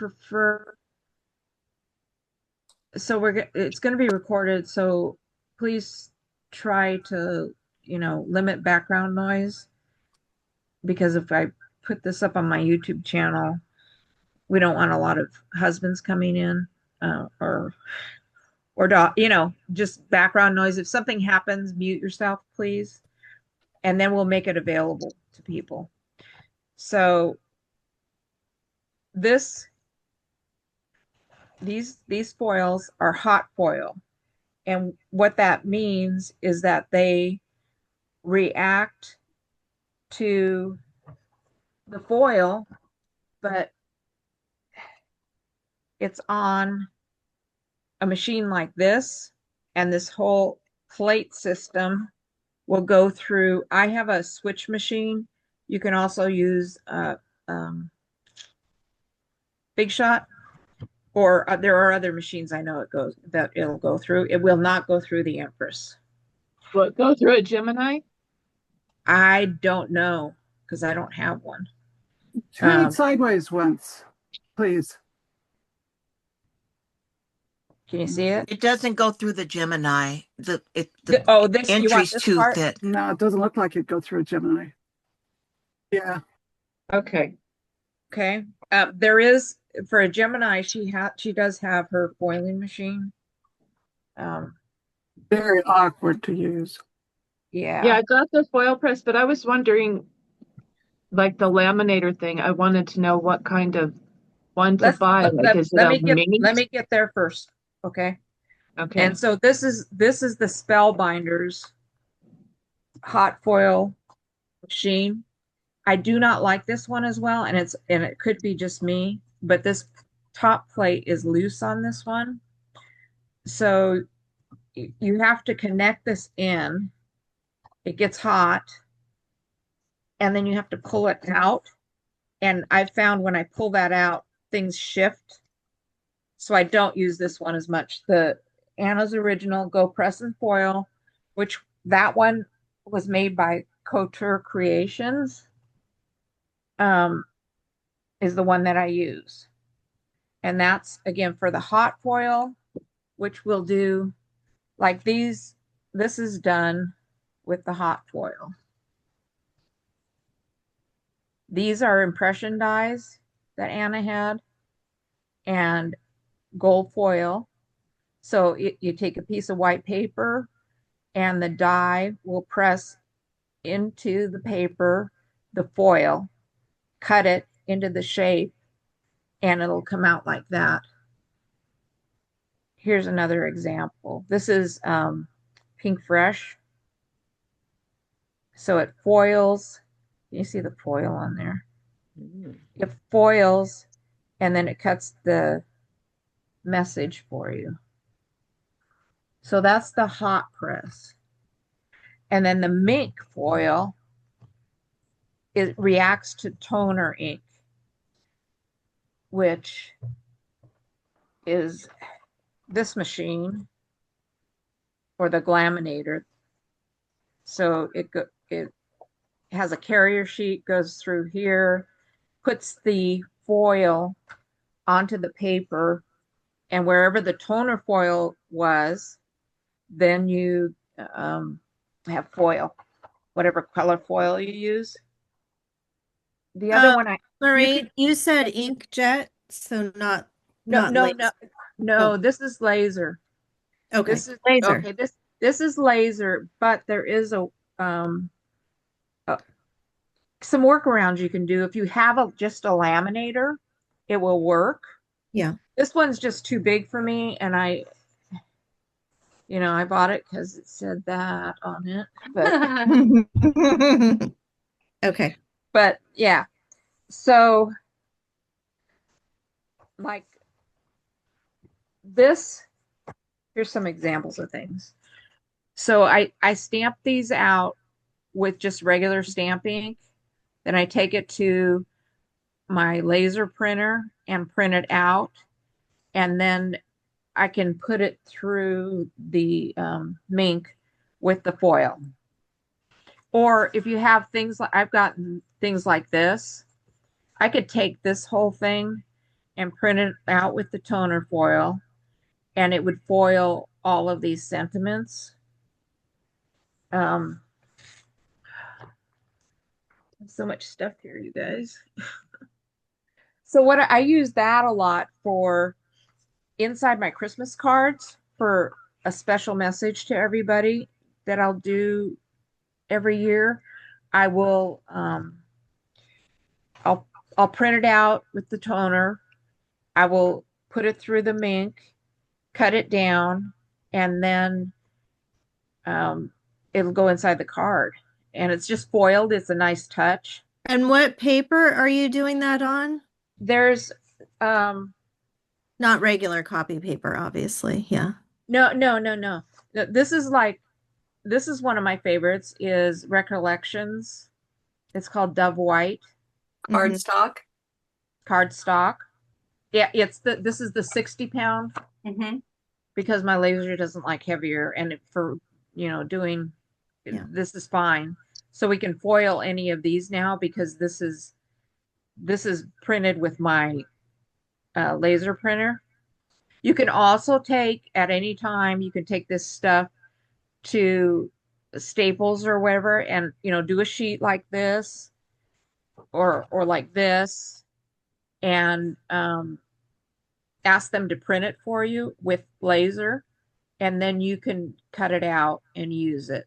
prefer, so it's going to be recorded, so please try to, limit background noise, because if I put this up on my YouTube channel, we don't want a lot of husbands coming in, or just background noise. If something happens, mute yourself, please, and then we'll make it available to people. So this these foils are hot foil, and what that means is that they react to the foil, but it's on a machine like this, and this whole plate system will go through. I have a switch machine. You can also use Big Shot, or there are other machines I know it'll go through. It will not go through the Empress. Will it go through a Gemini? I don't know because I don't have one. Turn it sideways once, please. Can you see it? It doesn't go through the Gemini. The this, entry's too part? thick. No, it doesn't look like it'd go through a Gemini. Yeah. Okay. Okay. There is, for a Gemini, she does have her foiling machine. Very awkward to use. Yeah. Yeah, I got the foil press, but I was wondering, like the laminator thing, I wanted to know what kind of one to buy. Like, is it a minc? Let me get there first. Okay. Okay. And so this is the Spellbinders hot foil machine. I do not like this one as well, and it could be just me, but this top plate is loose on this one. So you have to connect this in. It gets hot, and then you have to pull it out. And I found when I pull that out, things shift. So I don't use this one as much. The Anna's Original Go Press and Foil, which that one was made by Couture Creations, is the one that I use. And that's, again, for the hot foil, which we'll do like these. This is done with the hot foil. These are impression dies that Anna had, and gold foil. So you take a piece of white paper, and the die will press into the paper, the foil, cut it into the shape, and it'll come out like that. Here's another example. This is Pink Fresh. So it foils. You see the foil on there? It foils, and then it cuts the message for you. So that's the hot press. And then the minc foil, it reacts to toner ink, which is this machine, or the glaminator. So it has a carrier sheet, goes through here, puts the foil onto the paper, and wherever the toner foil was, then you have foil, whatever color foil you use. The other one, Marie, you said inkjet, so not no. This is laser. Okay, this is laser. Okay, this is laser, but there is some workarounds you can do. If you have just a laminator, it will work. Yeah. This one's just too big for me, and I bought it because it said that on it. But Okay. But yeah, so like this, here's some examples of things. So I stamp these out with just regular stamp ink. Then I take it to my laser printer and print it out. And then I can put it through the minc with the foil. Or if you have things like, I've gotten things like this, I could take this whole thing and print it out with the toner foil, and it would foil all of these sentiments. Um, so much stuff here, you guys. So what I use that a lot for inside my Christmas cards for a special message to everybody that I'll do every year. I will I'll I'll print it out with the toner. I will put it through the minc, cut it down, and then um, it'll go inside the card. And it's just foiled. It's a nice touch. And what paper are you doing that on? There's um, Not regular copy paper, obviously. Yeah. no. This is like this is one of my favorites is Recollections. It's called Dove White Mhm. Cardstock. cardstock. Yeah, this is the 60 pound Mm-hmm. because my laser doesn't like heavier, and for doing Yeah. this is fine. So we can foil any of these now because this is printed with my laser printer. You can also take at any time, you can take this stuff to Staples or whatever and do a sheet like this or like this and ask them to print it for you with laser, and then you can cut it out and use it.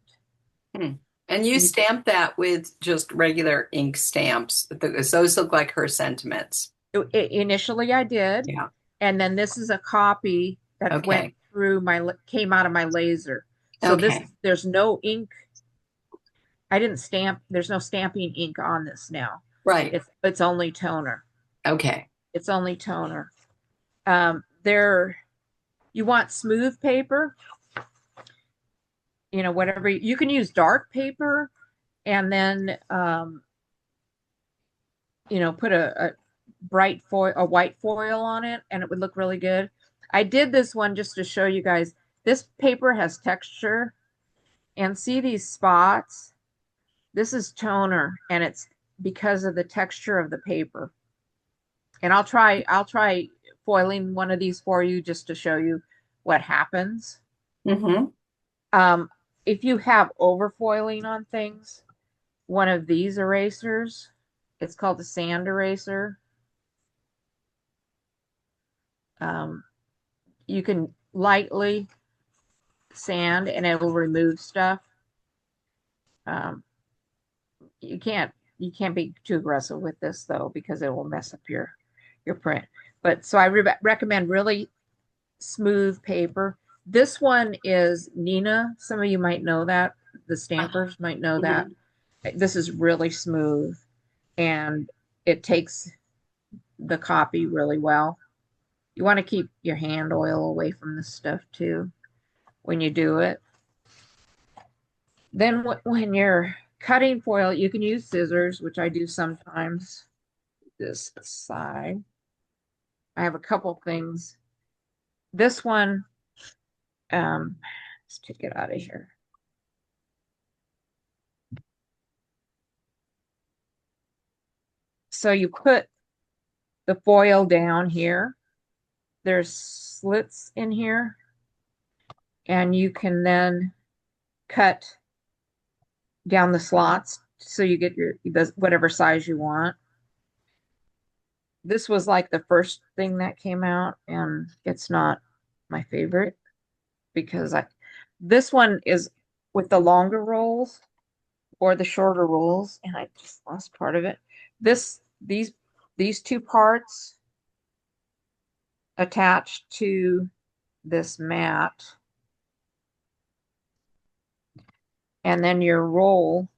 And you stamp that with just regular ink stamps. Those look like her sentiments. Initially I did. Yeah. And then this is a copy that went through came out of my laser. So there's no ink. I didn't stamp. There's no stamping ink on this now. Right. It's only toner. Okay. It's only toner. You want smooth paper, whatever you can use dark paper, and then put a white foil on it, and it would look really good. I did this one just to show you guys. This paper has texture, and see these spots? This is toner, and it's because of the texture of the paper. And I'll try foiling one of these for you just to show you what happens. Mm-hmm. If you have overfoiling on things, one of these erasers, it's called a sand eraser. You can lightly sand and it will remove stuff. You can't be too aggressive with this though, because it will mess up your print. But so I recommend really smooth paper. This one is Nina. Some of you might know that. The stampers might know that. This is really smooth, and it takes the copy really well. You want to keep your hand oil away from this stuff too when you do it. Then when you're cutting foil, you can use scissors, which I do sometimes. This side. I have a couple things. This one, let's take it out of here. So you put the foil down here. There's slits in here, and you can then cut down the slots so you get whatever size you want. This was like the first thing that came out, and it's not my favorite because this one is with the longer rolls or the shorter rolls, and I just lost part of it. These two parts attached to this mat, and then your roll,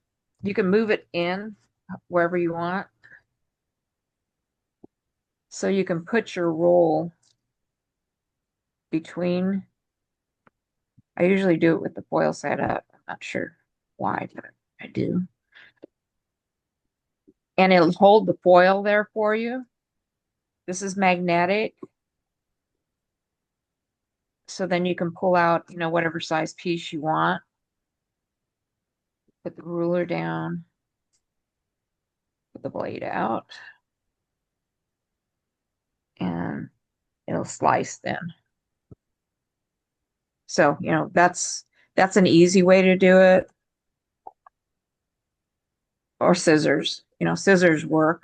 you can move it in wherever you want. So you can put your roll between. I usually do it with the foil set up. I'm not sure why, but I do. And it'll hold the foil there for you. This is magnetic. So then you can pull out, whatever size piece you want. Put the ruler down. Put the blade out. and it'll slice then. So, that's an easy way to do it. Or scissors. Scissors work,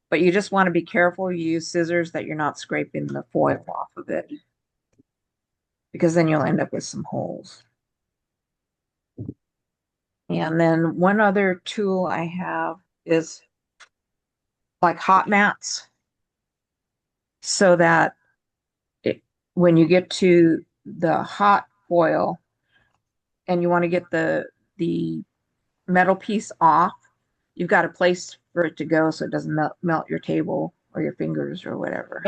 but you just want to be careful you use scissors that you're not scraping the foil off of it, because then you'll end up with some holes. And then one other tool I have is like hot mats, so that when you get to the hot foil and you want to get the metal piece off, you've got a place for it to go so it doesn't melt your table or your fingers or whatever.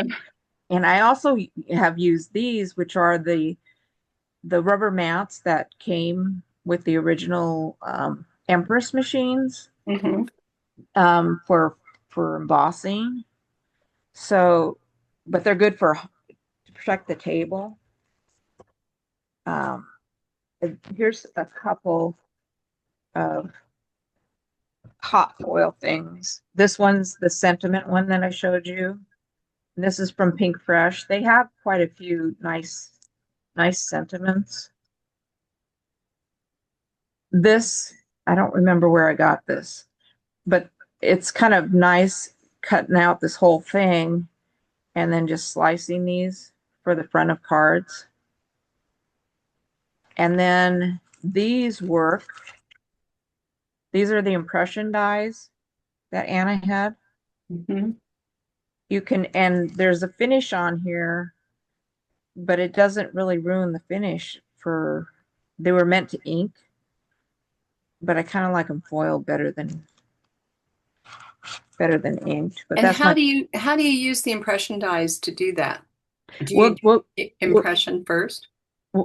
And I also have used these, which are the rubber mats that came with the original Empress machines, Mm-hmm. for embossing. So, but they're good to protect the table. Here's a couple of hot foil things. This one's the sentiment one that I showed you. And this is from Pink Fresh. They have quite a few nice sentiments. This, I don't remember where I got this, but it's kind of nice cutting out this whole thing and then just slicing these for the front of cards. And then these work. These are the impression dies that Anna had. Mm-hmm. And there's a finish on here, but it doesn't really ruin the finish. They were meant to ink, but I kind of like them foiled better than inked. But And that's how do you use the impression dies to do that? Do you well, do impression first?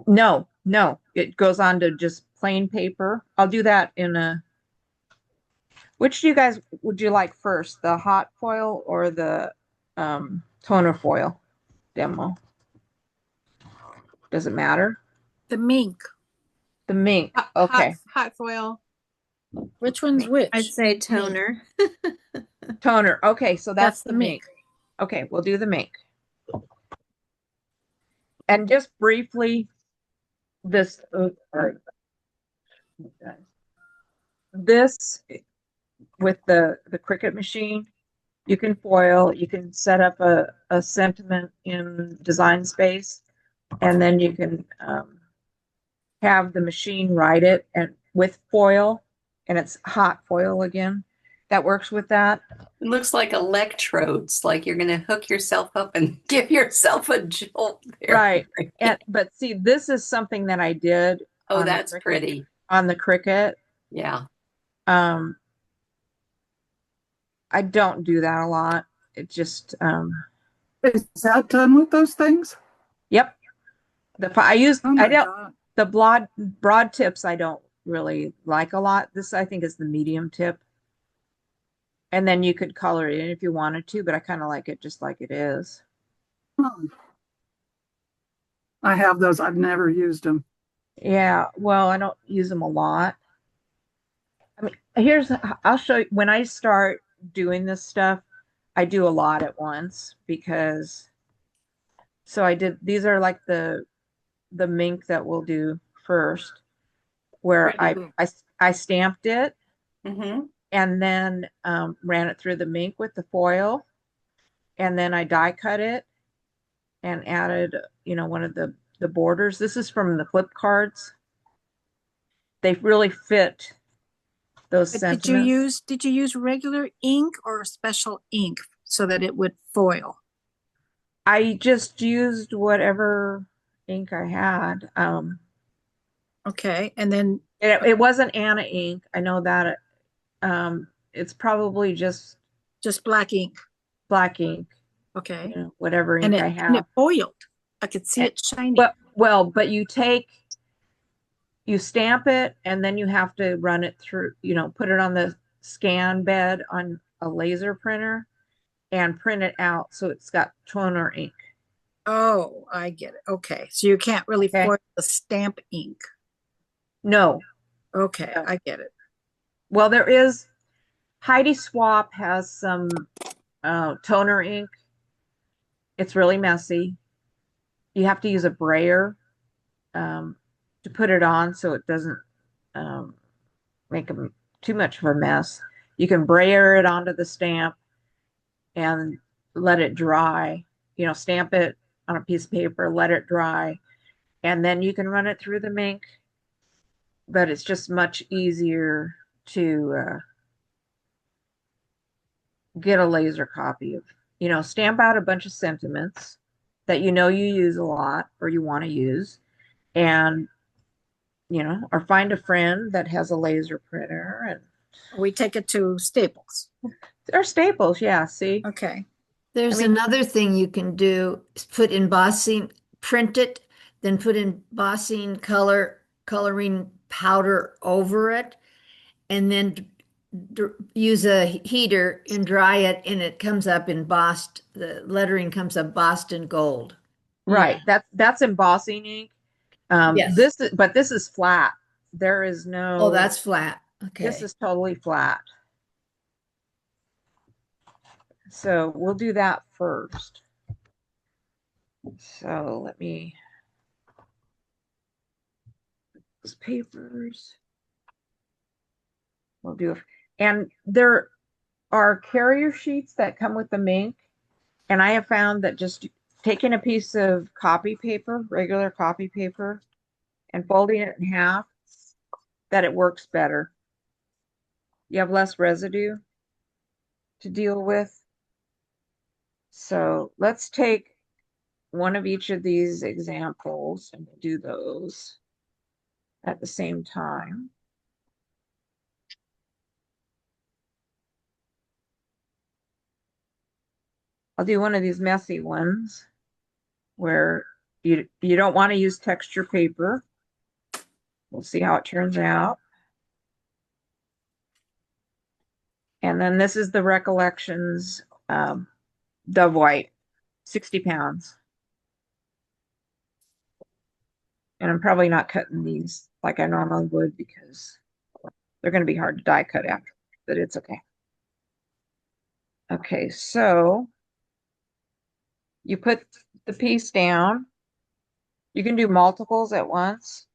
no, it goes on to just plain paper. I'll do that which do you guys would you like first, the hot foil or the toner foil demo? Does it matter? The mink. The mink. Okay. Hot foil. Which one's which? I'd say toner. Toner. Okay, so that's the mink. mink. Okay, we'll do the mink. And just briefly, this with the Cricut machine, you can foil, you can set up a sentiment in Design Space, and then you can have the machine write it and with foil, and it's hot foil again. That works with that. It looks like electrodes, like you're going to hook yourself up and give yourself a jolt there. Right. But see, this is something that I did. Oh, that's pretty. On the Cricut. Yeah. I don't do that a lot. It just Is that done with those things? Yep. Oh my I don't God. the broad tips I don't really like a lot. This I think is the medium tip. And then you could color it in if you wanted to, but I kind of like it just like it is. I have those. I've never used them. Yeah, well, I don't use them a lot. I mean, I'll show you when I start doing this stuff, I do a lot at once these are like the mink that we'll do first, where I stamped it. Mm-hmm. And then ran it through the mink with the foil, and then I die cut it and added, one of the borders. This is from the flip cards. They really fit those sentiments. Did you use regular ink or special ink so that it would foil? I just used whatever ink I had. Okay, and then it wasn't Anna ink. I know that. It's probably just black ink. Black ink. Okay. Whatever ink I have. And it foiled. I could see it shining. But you stamp it, and then you have to run it through, put it on the scan bed on a laser printer and print it out so it's got toner ink. Oh, I get it. Okay. So you can't really foil the stamp ink. No. Okay, I get it. Well, there is Heidi Swap has some toner ink. It's really messy. You have to use a brayer um, to put it on so it doesn't um, make too much of a mess. You can brayer it onto the stamp and let it dry. Stamp it on a piece of paper, let it dry, and then you can run it through the minc. But it's just much easier to get a laser copy of, stamp out a bunch of sentiments that you use a lot or you want to use, and or find a friend that has a laser printer and We take it to Staples. or Staples, yeah, see? Okay. There's another thing you can do is put embossing, print it, then put embossing coloring powder over it, and then use a heater and dry it, and it comes up embossed. The lettering comes up embossed in gold. Right. That's embossing ink. Yes. This is flat. There is no. Oh, that's flat. Okay. This is totally flat. So we'll do that first. So let me. Those papers. We'll do. And there are carrier sheets that come with the minc. And I have found that just taking a piece of copy paper, regular copy paper, and folding it in half, that it works better. You have less residue to deal with. So let's take one of each of these examples and do those at the same time. I'll do one of these messy ones where you don't want to use texture paper. We'll see how it turns out. And then this is the Recollections Dove White, 60 pounds. And I'm probably not cutting these like I normally would because they're going to be hard to die cut after, but it's okay. Okay, so you put the piece down. You can do multiples at once.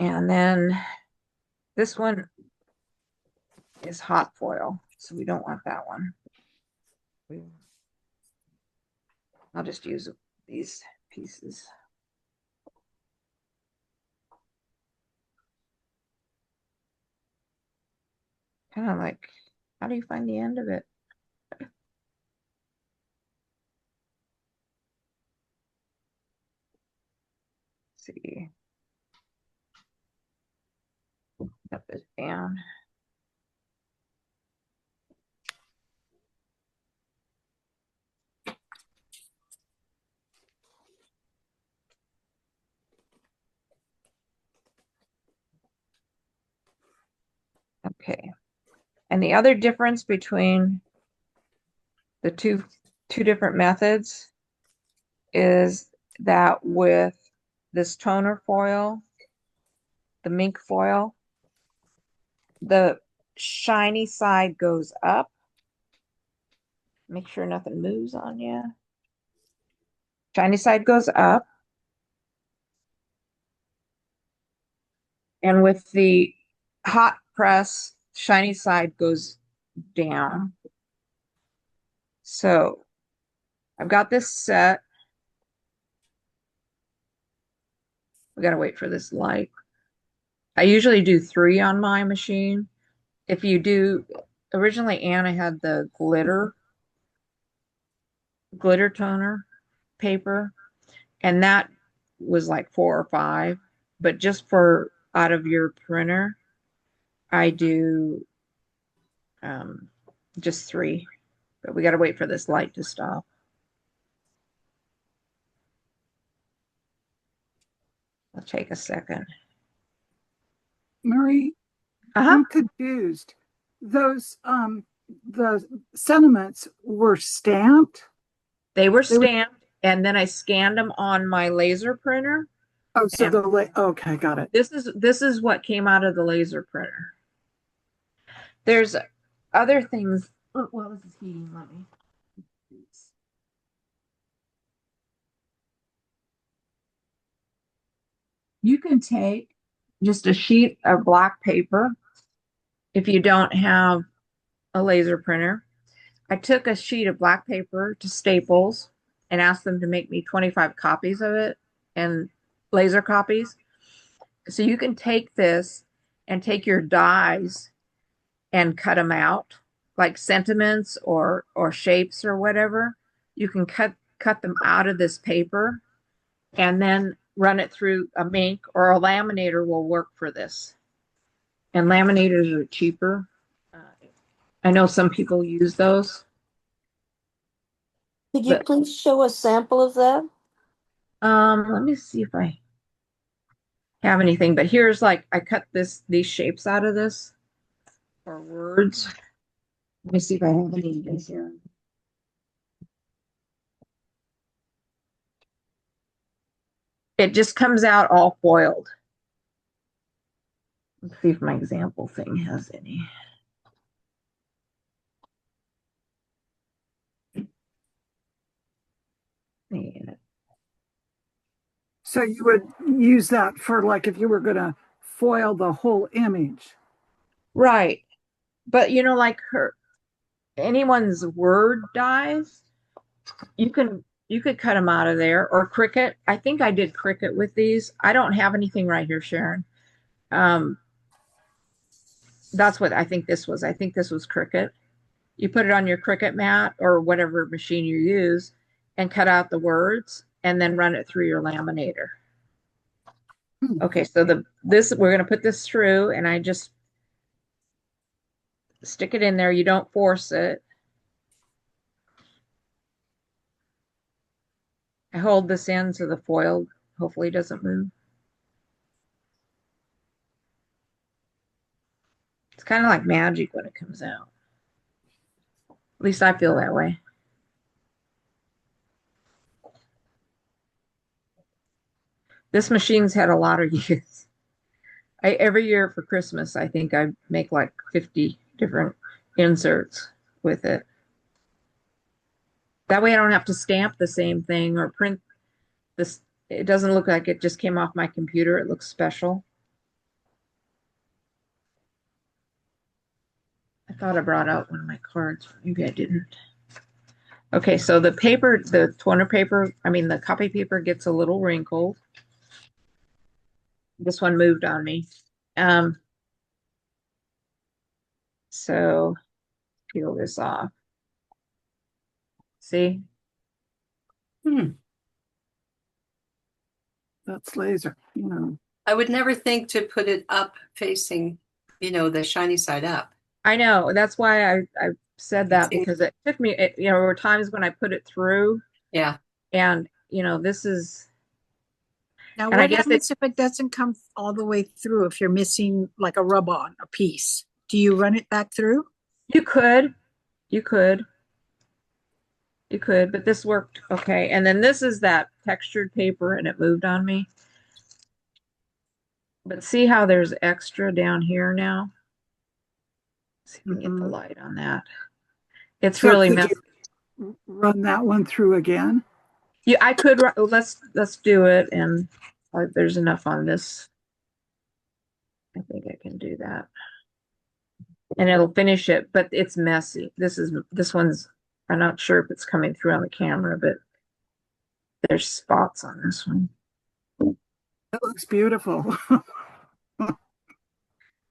And then this one is hot foil, so we don't want that one. I'll just use these pieces. Kind of like, how do you find the end of it? Let's see. Cut this down. Okay. And the other difference between the two different methods is that with this toner foil, the minc foil, the shiny side goes up. Make sure nothing moves on you. Shiny side goes up. And with the hot press, shiny side goes down. So I've got this set. We got to wait for this light. I usually do 3 on my machine. If you do, originally Anna had the glitter toner paper, and that was like 4 or 5. But just for out of your printer, I do just 3. But we got to wait for this light to stop. It'll take a second. Marie, Uh-huh. I'm confused. Those the sentiments were stamped. They were stamped and then I scanned them on my laser printer. Oh, so And okay, got it. this is what came out of the laser printer. There's other things. Oh, well, this is heating. Let me. You can take just a sheet of black paper if you don't have a laser printer. I took a sheet of black paper to Staples and asked them to make me 25 copies of it and laser copies. So you can take this and take your dies and cut them out, like sentiments or shapes or whatever. You can cut them out of this paper and then run it through a minc, or a laminator will work for this. And laminators are cheaper. I know some people use those. Could you But please show a sample of that? let me see if I have anything. But here's, like, I cut these shapes out of this or words. Let me see if I have any here. It just comes out all foiled. Let's see if my example thing has any. Yeah. So you would use that for like if you were going to foil the whole image. Right. But like anyone's word dies, you could cut them out of there, or Cricut. I think I did Cricut with these. I don't have anything right here, Sharon. That's what I think this was. I think this was Cricut. You put it on your Cricut mat or whatever machine you use and cut out the words and then run it through your laminator. Okay, so we're going to put this through, and I just stick it in there. You don't force it. I hold this in so the foil hopefully doesn't move. It's kind of like magic when it comes out. At least I feel that way. This machine's had a lot of use. Every year for Christmas, I think I make like 50 different inserts with it. That way I don't have to stamp the same thing or print this. It doesn't look like it just came off my computer. It looks special. I thought I brought out one of my cards. Maybe I didn't. Okay, so the paper, the toner paper, the copy paper gets a little wrinkled. This one moved on me. So peel this off. See? That's laser. I would never think to put it up facing, the shiny side up. I know. That's why I said that, because it took me, there were times when I put it through. Yeah. And, this is. Now, And I what guess happens if it doesn't come all the way through, if you're missing like a rub-on, a piece? Do you run it back through? You could, but this worked okay. And then this is that textured paper, and it moved on me. But see how there's extra down here now? See if we can get the light on that. It's So really could messy. you run that one through again? Yeah, I could. Let's do it, and there's enough on this. I think I can do that, and it'll finish it. But it's messy. This one's. I'm not sure if it's coming through on the camera, but there's spots on this one. That looks beautiful.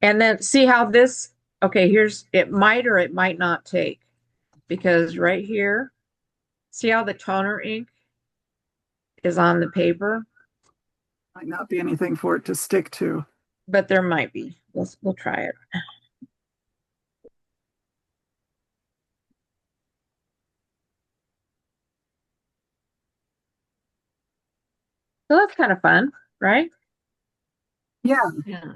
And then see how this. Okay, it might or it might not take, because right here, see how the toner ink is on the paper? Might not be anything for it to stick to. But there might be. We'll try it. So that's kind of fun, right? Yeah. Yeah.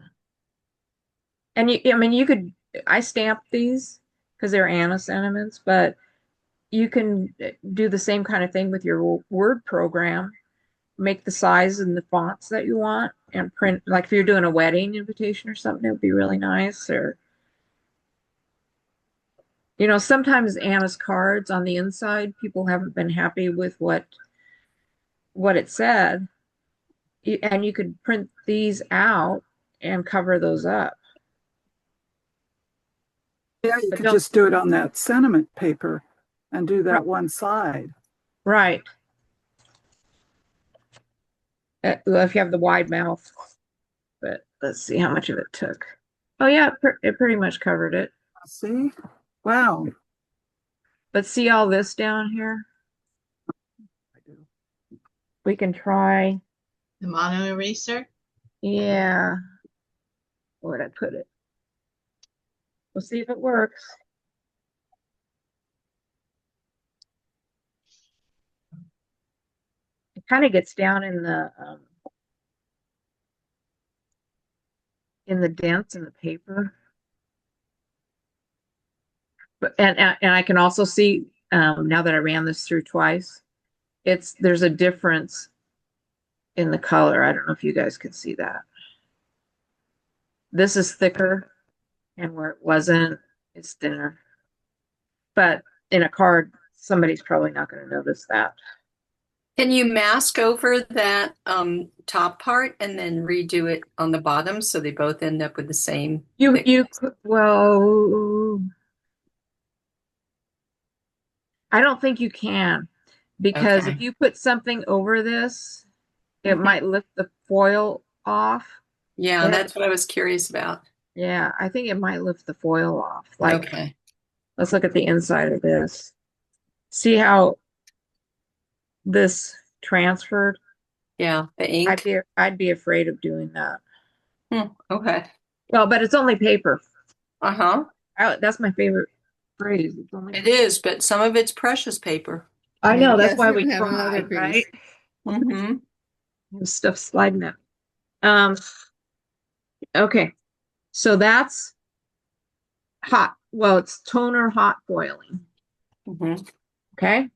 And you could, I stamped these because they're Anna sentiments, but you can do the same kind of thing with your Word program. Make the size and the fonts that you want and print, like if you're doing a wedding invitation or something, it would be really nice. Or, sometimes Anna's cards on the inside, people haven't been happy with what it said. And you could print these out and cover those up. Yeah, you But could don't, just do it on that sentiment paper and do that one side. right. Well, if you have the wide mouth, but let's see how much of it took. Oh yeah, it pretty much covered it. See? Wow. But see all this down here? We can try. The mono eraser. Yeah. Where'd I put it? We'll see if it works. It kind of gets down in the dents in the paper. But and I can also see now that I ran this through twice, there's a difference in the color. I don't know if you guys can see that. This is thicker, and where it wasn't, it's thinner. But in a card, somebody's probably not going to notice that. Can you mask over that top part and then redo it on the bottom so they both end up with the same Well, I don't think you can, because Okay. if you put something over this, it might lift the foil off. Yeah, that's what I was curious about. Yeah, I think it might lift the foil off. Like, Okay. let's look at the inside of this. See how this transferred? Yeah, the ink. I'd be afraid of doing that. Okay. Well, but it's only paper. Uh-huh. That's my favorite phrase. It's only It is, but some of it's precious paper. I know, that's Yes, why you we have another try, right? piece. Mm-hmm. There's stuff sliding out. Okay. So that's hot. Well, it's toner hot boiling. Mm-hmm. Okay.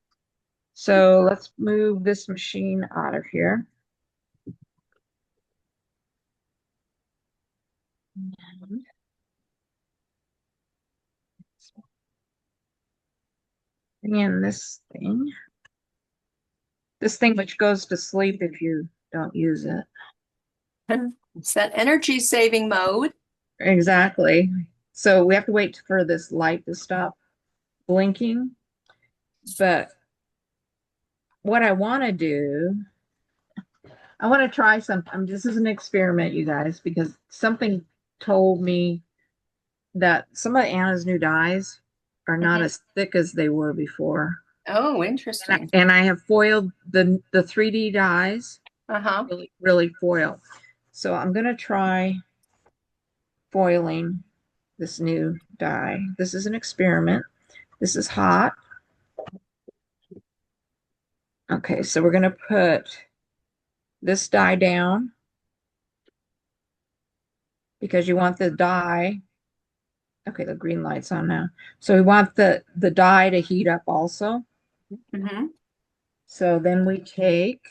So let's move this machine out of here. Bring in this thing. This thing which goes to sleep if you don't use it. It's that energy saving mode. Exactly. So we have to wait for this light to stop blinking. But what I want to do, I want to try something. This is an experiment, you guys, because something told me that some of Anna's new dyes are not as thick as they were before. Oh, interesting. And I have foiled the 3D dyes, Uh-huh. really, really foil. So I'm going to try foiling this new dye. This is an experiment. This is hot. Okay, so we're going to put this dye down because you want the dye. Okay, the green light's on now. So we want the dye to heat up also. Mm-hmm. So then we take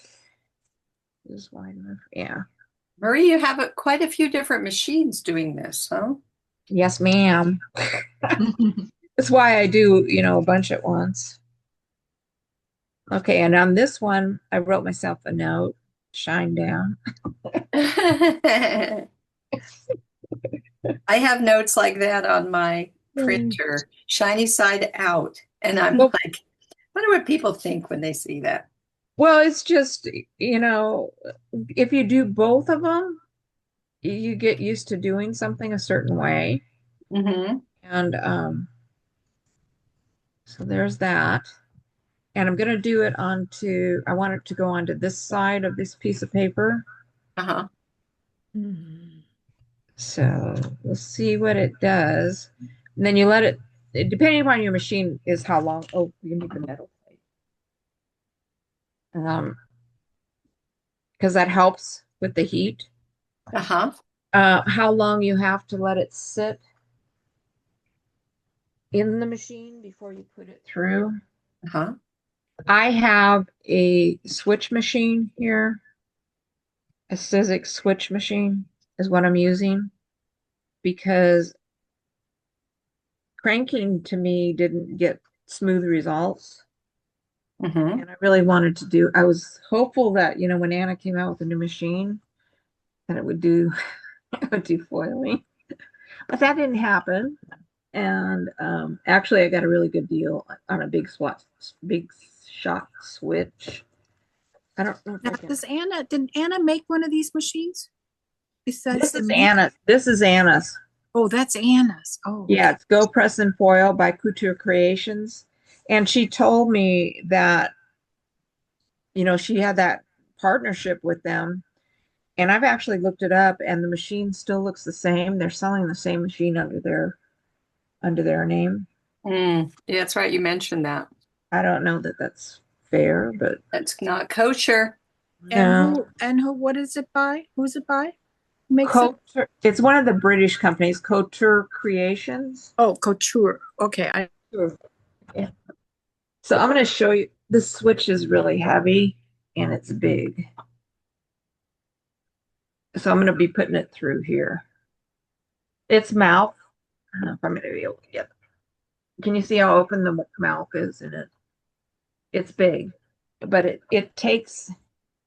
this wide enough. Yeah. Marie, you have quite a few different machines doing this, huh? Yes, ma'am. That's why I do, a bunch at once. Okay, and on this one, I wrote myself a note, shine down. I have notes like that on my printer, shiny side out. And I'm Well- like, wonder what people think when they see that. Well, it's just, if you do both of them, you get used to doing something a certain way. Mm-hmm. And so there's that. And I'm going to do it I want it to go onto this side of this piece of paper. Uh-huh. So we'll see what it does. And then you let it, depending upon your machine, is how long. Oh, you need the metal plate. Because that helps with the heat. Uh-huh. How long you have to let it sit in the machine before you put it through. Huh? I have a switch machine here. A Sizzix switch machine is what I'm using because cranking to me didn't get smooth results. Mm-hmm. And I really wanted to do, I was hopeful that, when Anna came out with a new machine, that it would do, it would do foiling. But that didn't happen. And actually, I got a really good deal on a big shot switch. I don't know if Now, I can. did Anna make one of these machines? Besides This the is minc? Anna's. This is Anna's. Oh, that's Anna's. Oh, Yeah, it's Go Press and Foil by Couture Creations. And she told me that, she had that partnership with them. And I've actually looked it up and the machine still looks the same. They're selling the same machine under their name. Yeah, that's right. You mentioned that. I don't know that that's fair, but That's not kosher. no. what is it by? Who's it by? Who makes it? Couture, it's one of the British companies, Couture Creations. Oh, couture. Okay, Sure. Yeah. So I'm going to show you. This switch is really heavy and it's big. So I'm going to be putting it through here. Its mouth. I don't know if I'm going to be able to get it. Can you see how open the mouth is in it? It's big, but it takes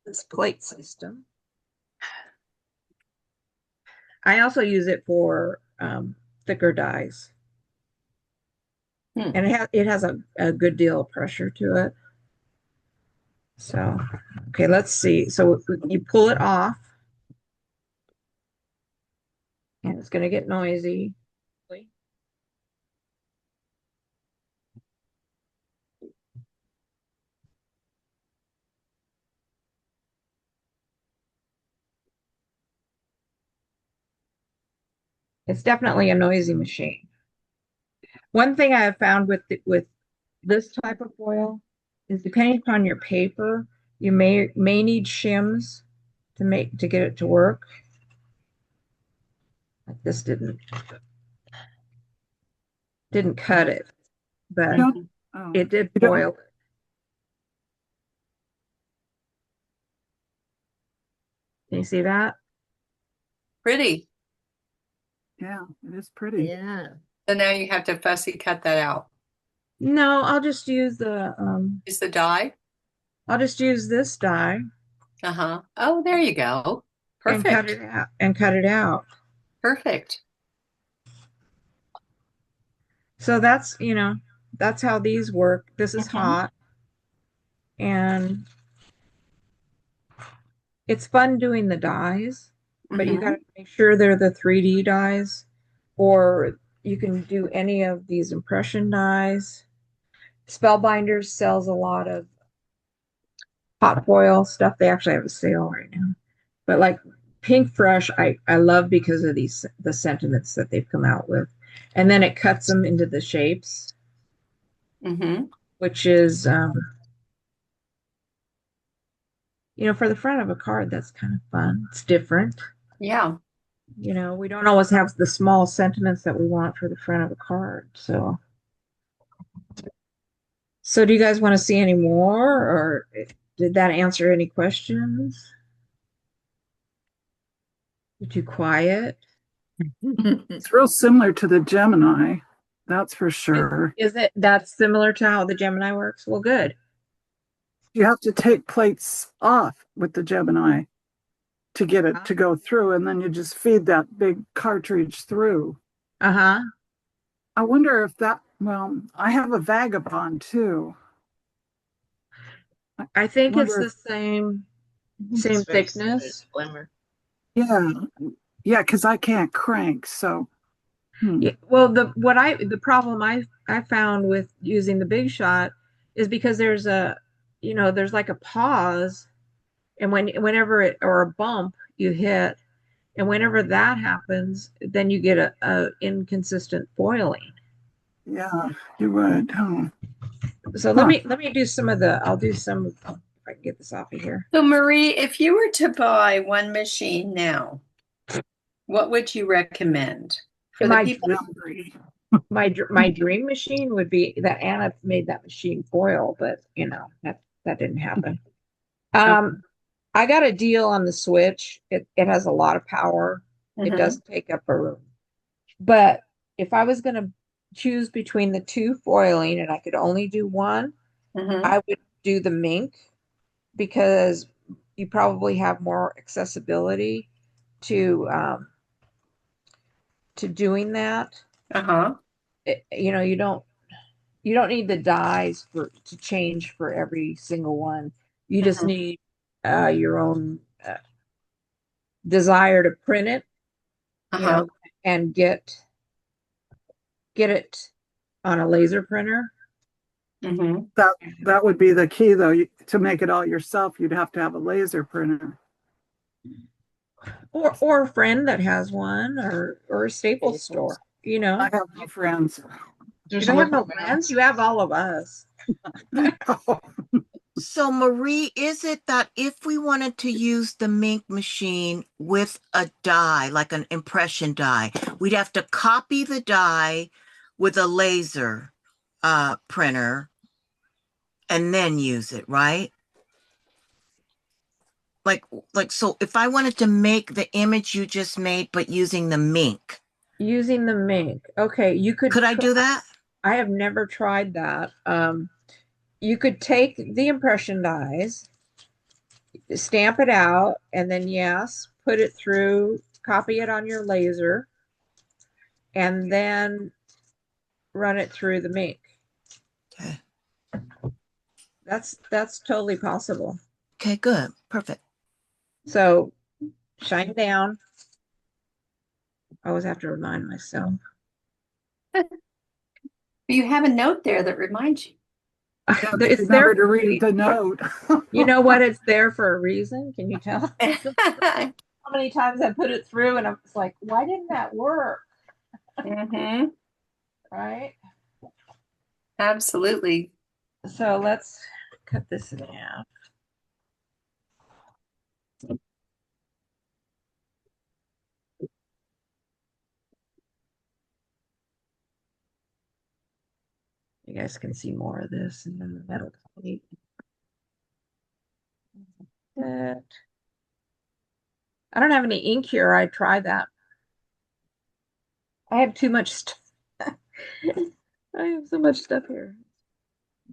this plate system. I also use it for thicker dyes. And it has a good deal of pressure to it. So, okay, let's see. So you pull it off and it's going to get noisy. It's definitely a noisy machine. One thing I have found with this type of foil is depending upon your paper, you may need shims to get it to work. Like this didn't cut it, but Oh, it did you don't- foil it. Can you see that? Pretty. yeah, it is pretty. Yeah. So now you have to fussy cut that out. No, I'll just use Is the die? I'll just use this die Uh-huh. Oh, there you go. and cut Perfect. it out and cut it out. Perfect. So that's how these work. This is Mhm. hot and it's fun doing the dies, but you got to make sure they're the 3D dies, or you can do any of these impression dies. Spellbinders sells a lot of hot foil stuff. They actually have a sale right now. But like Pink Fresh, I love because of the sentiments that they've come out with. And then it cuts them into the shapes, Mm-hmm. which is for the front of a card, that's kind of fun. It's different. Yeah. We don't always have the small sentiments that we want for the front of a card. So do you guys want to see any more, or did that answer any questions? You're too quiet. It's real similar to the Gemini, that's for sure. Is it that's similar to how the Gemini works? Well, good. You have to take plates off with the Gemini to get it to go through, and then you just feed that big cartridge through. Uh-huh. I wonder if I have a Vagabond too. I think it's Wonder the same It's very thickness. slimmer. Yeah, because I can't crank, so. Yeah, well, the problem I found with using the Big Shot is because there's like a pause, and whenever or a bump you hit, and whenever that happens, then you get a inconsistent foiling. Yeah, you would. Oh. So let me do some of the. I'll do some. If I can get this off of here. So Marie, if you were to buy one machine now, what would you recommend for the My people? Hungry. My dream machine would be that Anna made that machine foil, but you know, that didn't happen. Um, I got a deal on the Switch. It has a lot of power. It does take up a room. But if I was going to choose between the two foiling and I could only do one, I would do the mink because you probably have more accessibility to doing that. Uh-huh. You know, you don't need the dies to change for every single one. You just need your own desire to print it, you know, and get it on a laser printer. That would be the key, though. To make it all yourself, you'd have to have a laser printer. Or a friend that has one, or a Staples store, you know. I have no friends. You don't have no friends? You have all of us. So Marie, is it that if we wanted to use the minc machine with a die, like an impression die, we'd have to copy the die with a laser printer and then use it, right? Like so if I wanted to make the image you just made but using the minc. Using the minc. Okay, you Could I do that? I have never tried that. You could take the impression dies, stamp it out, and then yes, put it through, copy it on your laser, and then run it through the minc. Okay. That's totally possible. Okay, good. Perfect. So shine down. I always have to remind myself. You have a note there that reminds you. It's Remember there to read the note. You know what? It's there for a reason. Can you tell? How many times I put it through and I was like, why didn't that work? Right? Absolutely. So let's cut this in half. You guys can see more of this and then the metal plate. That. I don't have any ink here. I tried that. I have too much stuff. I have so much stuff here.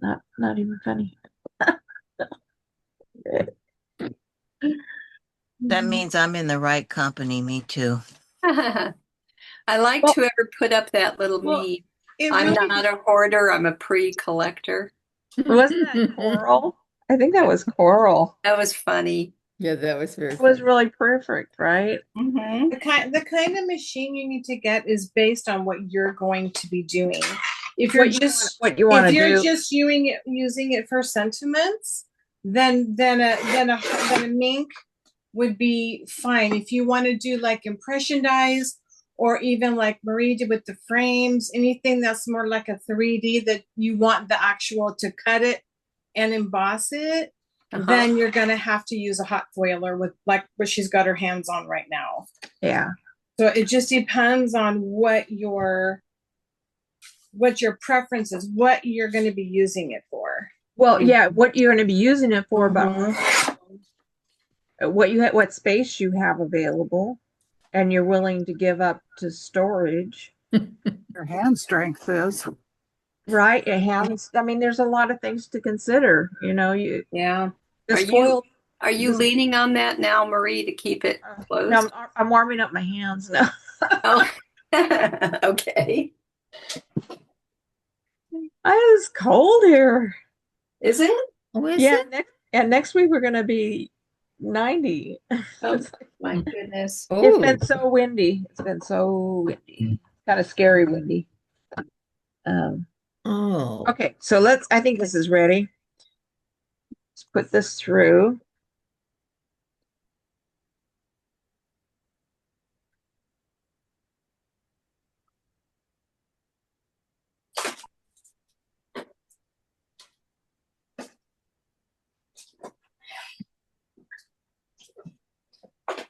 Not even funny. That means I'm in the right company. Me too. I like whoever put up that little meme. I'm not a hoarder, I'm a pre-collector. Wasn't that Coral? I think that was Coral. That was funny. Yeah, that was very It was really perfect, right? The kind of machine you need to get is based on what you're going to be doing. If you're what you want to do, just using it for sentiments, then a mink would be fine. If you want to do like impression dies, or even like Marie did with the frames, anything that's more like a 3D that you want the actual to cut it and emboss it, then you're gonna have to use a hot foiler with like what she's got her hands on right now. Yeah. So it just depends on what your preference is, what you're going to be using it for. Well, yeah, what you're going to be using it for, but what space you have available, and you're willing to give up to storage. Your hand strength is right. It has. I mean, there's a lot of things to consider. You know, Are you leaning on that now, Marie, to keep it closed? No, I'm warming up my hands now. Oh, okay. It's cold here. Is it? Oh, is it? Next week we're going to be 90. Oh, my goodness. It's been so windy. It's been so windy. Kind of scary windy. Okay, so I think this is ready. Let's put this through.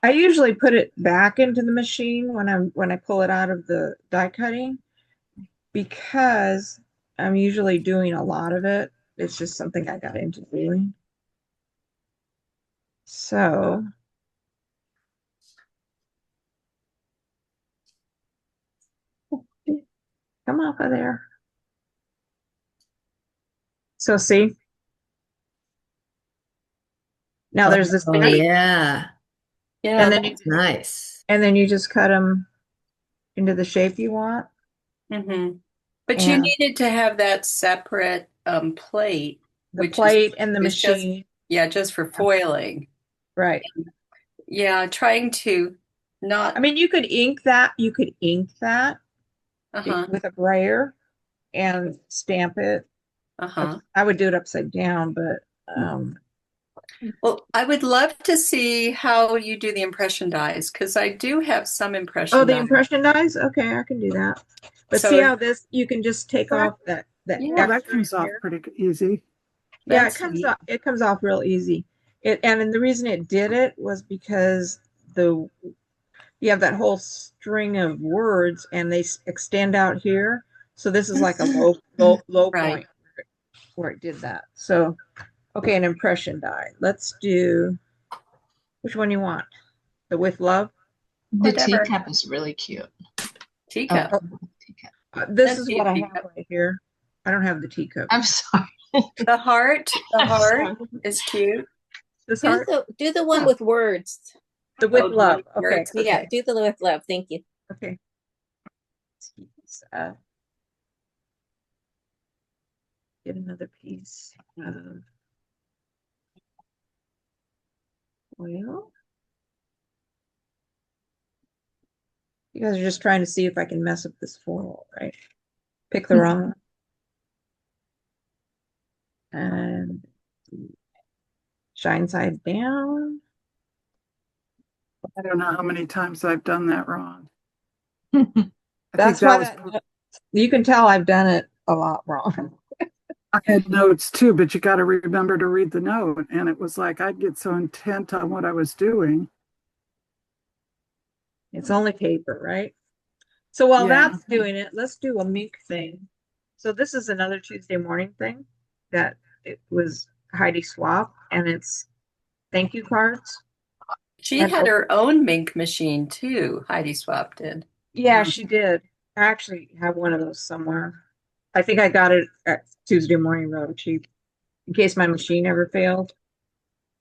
I usually put it back into the machine when I pull it out of the die cutting, because I'm usually doing a lot of it. It's just something I got into doing. So come off of there. So see, now there's this Oh, big, yeah. Yeah, and then you, Nice. and then you just cut them into the shape you want. But you And needed to have that separate plate, the which plate and the is just, machine, yeah, just for foiling. right? Yeah, trying to not, I mean, you could ink that. You could ink that uh-huh, with a brayer and stamp it. uh-huh. I would do it upside down, but Well, I would love to see how you do the impression dies because I do have some oh, impression the dies. impression dies. Okay, I can do that. But So see how this you can just take That- off that Yeah. Well, that extra comes off here. pretty easy. Yeah, That's neat. it comes off real easy. And the reason it did it was because the you have that whole string of words and they extend out here. So this is like a low Right. point where it did that. So okay, an impression die. Let's do which one you want? The with love? The Whatever. teacup is really cute. Teacup. Oh, teacup. This That's is what I have teacup. right here. I don't have the teacup. I'm sorry. The heart I'm sorry. is cute. This Do heart? the one with words. The with Oh, the one love. where Okay. it's- Yeah, do the with love. Thank you. Okay. Get another piece of oil. You guys are just trying to see if I can mess up this foil, right? Pick the wrong one. And shine side down. I don't know how many times I've done that wrong. I think That's that why was you can tell I've done it a lot wrong. I had notes too, but you got to remember to read the note. And it was like I'd get so intent on what I was doing. It's only paper, right? So while Yeah. that's doing it, let's do a minc thing. So this is another Tuesday morning thing that it was Heidi Swap, and it's thank you cards. She And had her own mink machine too. Heidi Swap did. yeah, she did. I actually have one of those somewhere. I think I got it at Tuesday Morning Road cheap in case my machine ever failed.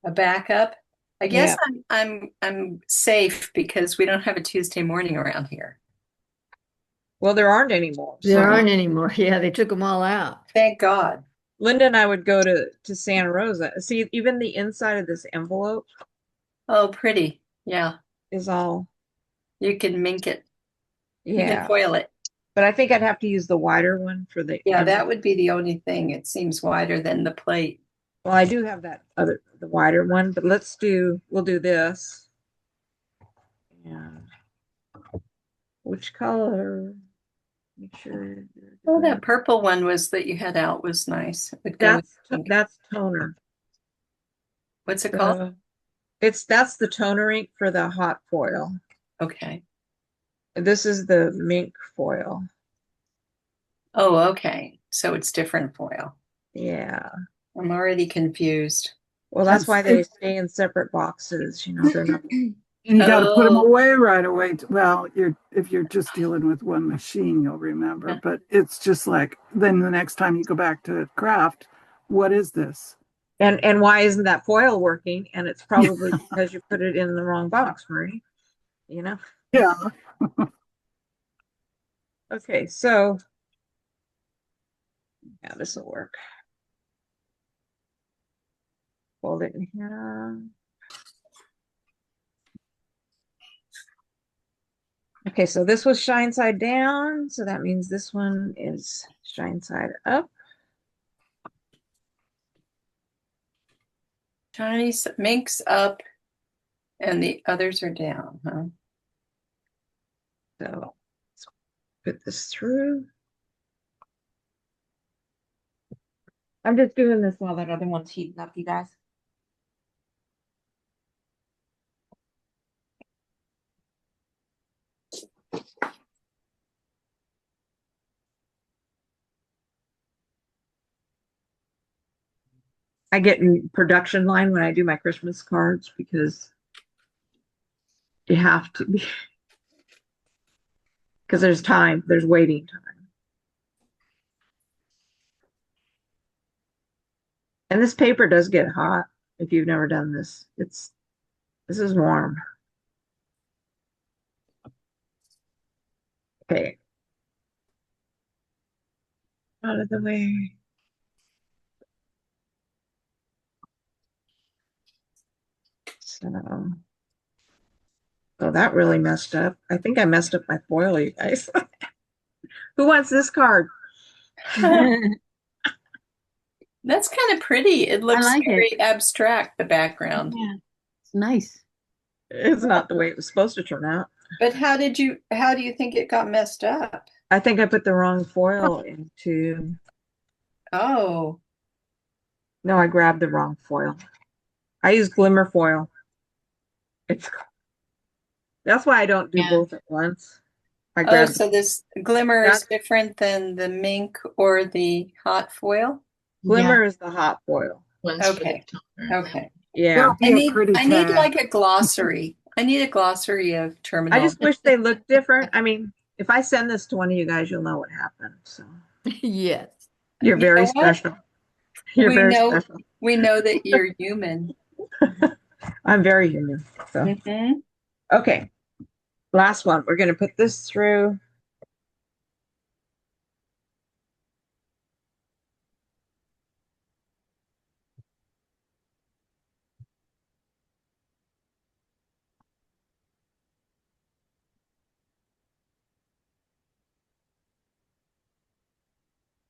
A backup. I guess Yeah. I'm safe because we don't have a Tuesday morning around here. Well, there aren't anymore. There So aren't anymore. Yeah, they took them all out. Thank God. Linda and I would go to Santa Rosa. See, even the inside of this envelope Oh, pretty. Yeah. is all You can mink it. You can yeah. foil it. But I think I'd have to use the wider one for the Yeah, that envelope. would be the only thing. It seems wider than the plate. Well, I do have that other the wider one, but we'll do this. And which color? Make sure. Oh, that purple one was that you had out was nice. It would go with pink. That's toner. What's it called? That's the toner ink for the hot foil. Okay. This is the mink foil. Oh, okay. So it's different foil. Yeah. I'm already confused. Well, that's why they stay in separate boxes. You know, they're not. And you got to put them Oh. away right away. Well, if you're just dealing with one machine, you'll remember. Yeah. But it's just like then the next time you go back to craft, what is this? And why isn't that foil working? And it's probably because you put it in the wrong box, Marie. You know? Yeah. Okay, so yeah, this will work. Fold it in here. Okay, so this was shine side down, so that means this one is shine side up. Chinese minks up and the others are down, huh? So let's put this through. I'm just doing this while that other one's heating up, you guys. I get in production line when I do my Christmas cards because you have to be, because there's waiting time. And this paper does get hot if you've never done this. This is warm. Okay. Out of the way. So, oh, that really messed up. I think I messed up my foil, you guys. Who wants this card? That's kind of pretty. It looks like very abstract, the background. Yeah, it's nice. It's not the way it was supposed to turn out. But how do you think it got messed up? I think I put the wrong foil into. Oh, No, I grabbed the wrong foil. I use glimmer foil. That's why I don't do both at once. so this glimmer is different than the mink or the hot foil? Glimmer is the hot foil. Okay. Okay. Yeah. I need like a glossary. I need a glossary of terminology. I just wish they looked different. I mean, if I send this to one of you guys, you'll know what happened. So Yes. you're very special. You're very special. We know that you're human. I'm very human. So okay. Last one. We're going to put this through.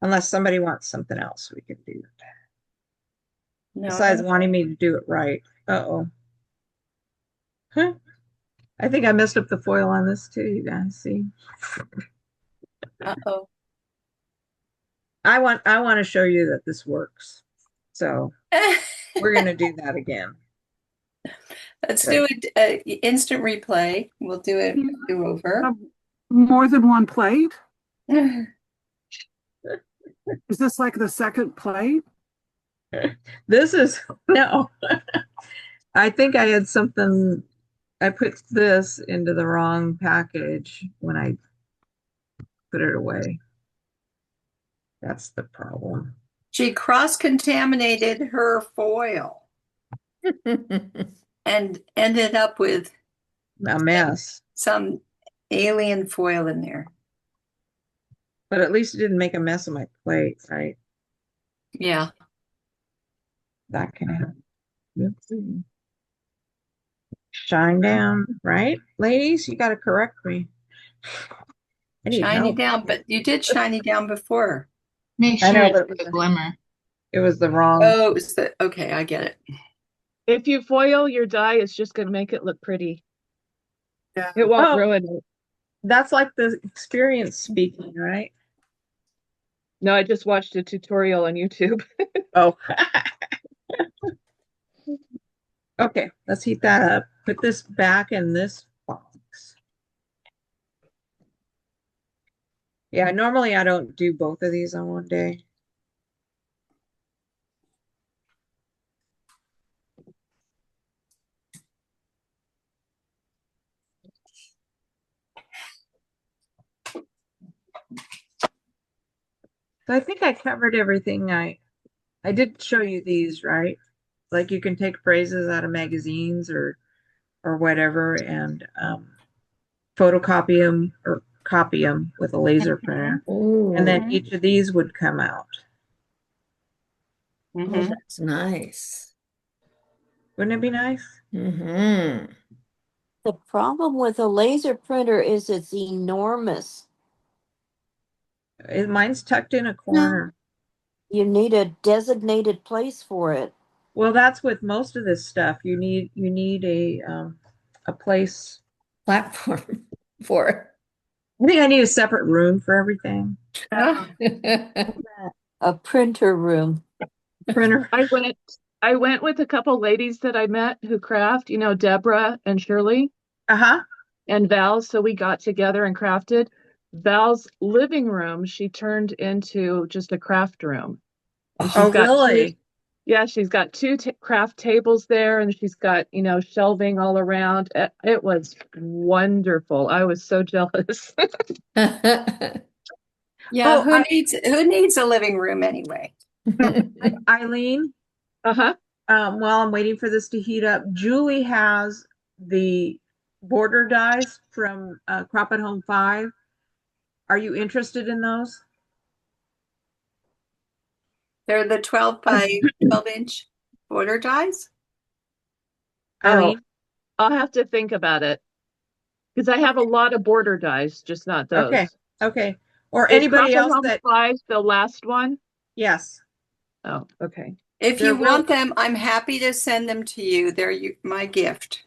Unless somebody wants something else, we can do it. No. Besides wanting me to do it right. Uh-oh. Huh. I think I messed up the foil on this too, you guys. See? Uh-oh. I want to show you that this works. So we're going to do that again. Let's do an instant replay. We'll do it do over. More than one plate? Is this like the second plate? This is no. I think I had something. I put this into the wrong package when I put it away. That's the problem. She cross-contaminated her foil and ended up with a mess. Some alien foil in there. But at least it didn't make a mess of my plate, right? Yeah. That can happen. Shine down, right? Ladies, you got to correct me. Shiny down, but you did shiny down before. Make sure it's the glimmer. It was the wrong. Oh, it was the okay. I get it. If you foil your die, it's just going to make it look pretty. Yeah. It won't ruin it. That's like the experience speaking, right? No, I just watched a tutorial on YouTube. Oh. Okay, let's heat that up. Put this back in this box. Yeah, normally I don't do both of these on one day. So I think I covered everything. I did show you these, right? Like you can take phrases out of magazines or whatever and photocopy them or copy them with a laser printer. Ooh. And then each of these would come out. Oh, that's nice. Wouldn't it be nice? Mm-hmm. The problem with a laser printer is it's enormous. Mine's tucked in a corner. You need a designated place for it. Well, that's with most of this stuff. You need a place Platform for it. I think I need a separate room for everything. A printer room. Printer. I went with a couple ladies that I met who craft, you know, Deborah and Shirley. Uh-huh. And Val. So we got together and crafted. Val's living room, she turned into just a craft room. And she's got really? Yeah, she's got two craft tables there, and she's got, shelving all around. It was wonderful. I was so jealous. Yeah, Oh, who needs a living room anyway? Eileen, Uh-huh. while I'm waiting for this to heat up, Julie has the border dies from Crop at Home 5. Are you interested in those? They're the 12 by 12-inch border dies. Eileen? I'll have to think about it because I have a lot of border dies, just not those. Okay. Okay. Or Is anybody Crop at else Home that, 5 the last one? yes. Oh, okay. If They're you want them, I'm happy to send them to you. They're my gift.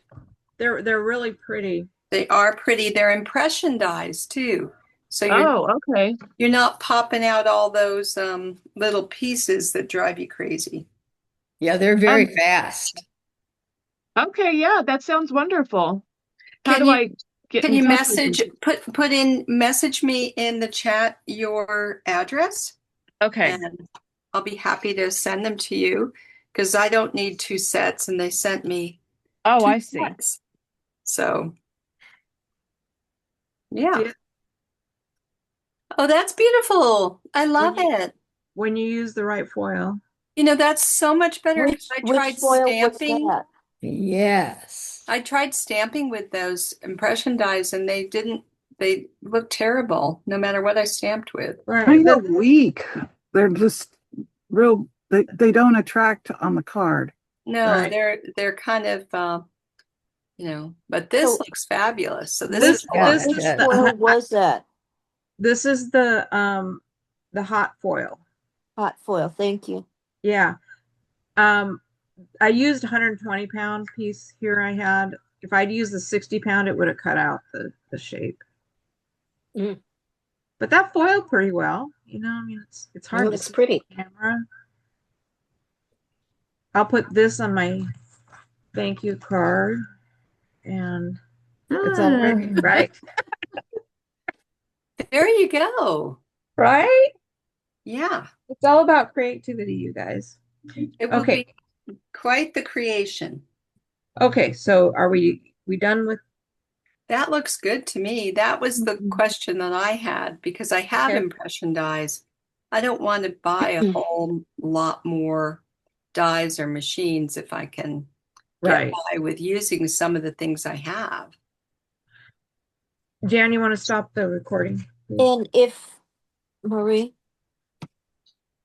They're really pretty. They are pretty. They're impression dies too. So Okay. you're not popping out all those little pieces that drive you crazy. Yeah, they're very fast. Okay, yeah, that sounds wonderful. How Can do you I get can in you touch with message me in the chat your address? Okay. And I'll be happy to send them to you because I don't need 2 sets and they sent me Oh, 2 I see. sets. So yeah. Oh, that's beautiful. I love it. When you use the right foil. That's so much better because I Which tried foil was stamping. that? Yes. I tried stamping with those impression dies and they look terrible no matter what I stamped with. Right. They're weak. They're just real. They don't attract on the card. No, Right. they're kind of but this So- looks fabulous. So This is Yeah, this it is does. the Foil was that? this is the hot foil. Hot foil. Thank you. Yeah. I used 120-pound piece here I had. If I'd used the 60-pound, it would have cut out the shape. Mm. But that foiled pretty well. I mean, it's hard It to looks see pretty. on camera. I'll put this on my thank you card, and it's all ready, right? There you go. Right? Yeah. It's all about creativity, you guys. It will Okay. be quite the creation. Okay, so are we done with? That looks good to me. That was the question that I had because I have Okay. impression dies. I don't want to buy a whole lot more dies or machines if I can get Right. by with using some of the things I have. Jan, you want to stop the recording, please? And if, Marie,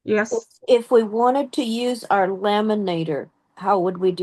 Yes. if we wanted to use our laminator, how would we do